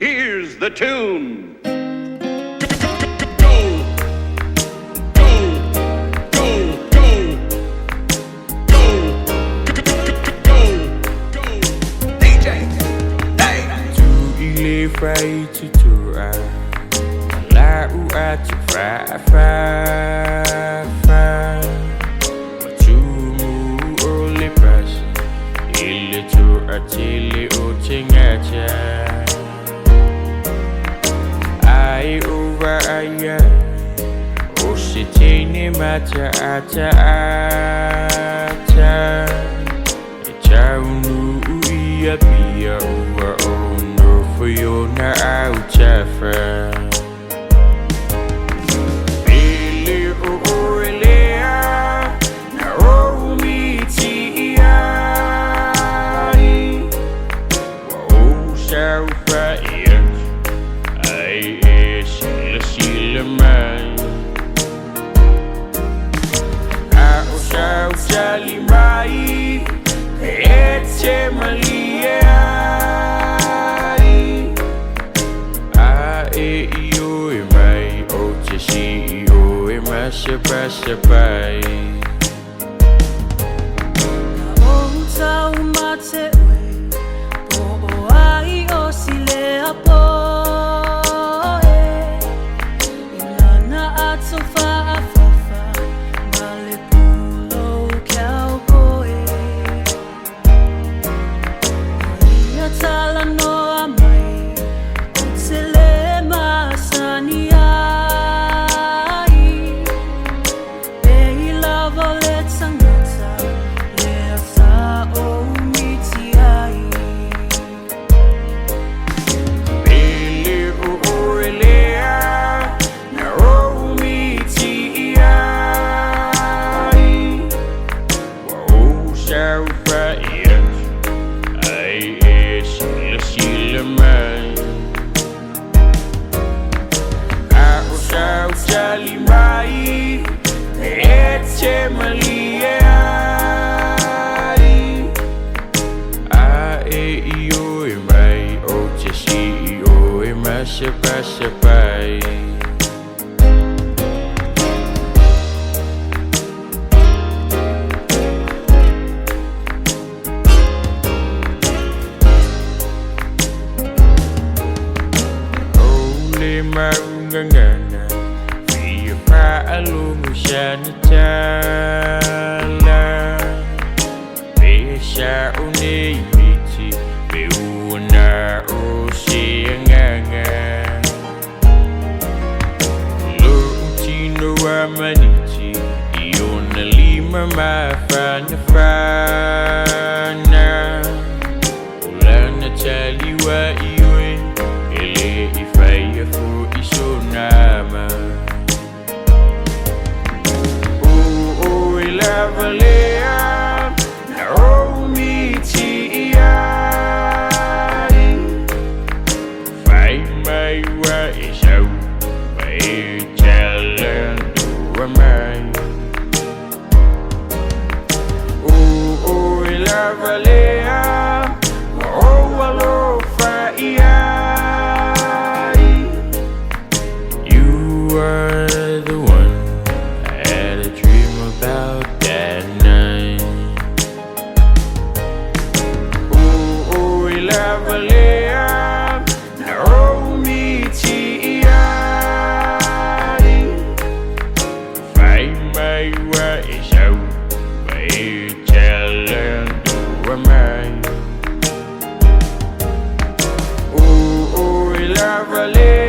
Here's the tune. Fray to tura la ua to fa fa fa machumu ole pas ile to atile o chingacha ai over aya o sitini mata ata ata chaunu ia pia over for you na ouchafa Billy Orelia na o Miti ai o saufa ai sila mai a o saufa limai ete malia Shabai Ota umate po ai o sile apo Ilana atsofa afafa male pulo cowboy Ia tala no amai Otele masania Jalimai ete malia a e io e mai o te si io e ma se pai Ole maungangana Alungu shanitala Besha une miti Beuna oceanganga Lutino amaniti Iona lima mafana fana Ulana taliwa iwe Ele ifaya fu isonama Lavalea, no Miti find my way out, my talent to a man. Oh, Lavalea, oh, hello, fire. You are the one I had a dream about. Lavalea, no Miti find my way out, my talent to a man. Oh, Lavalea.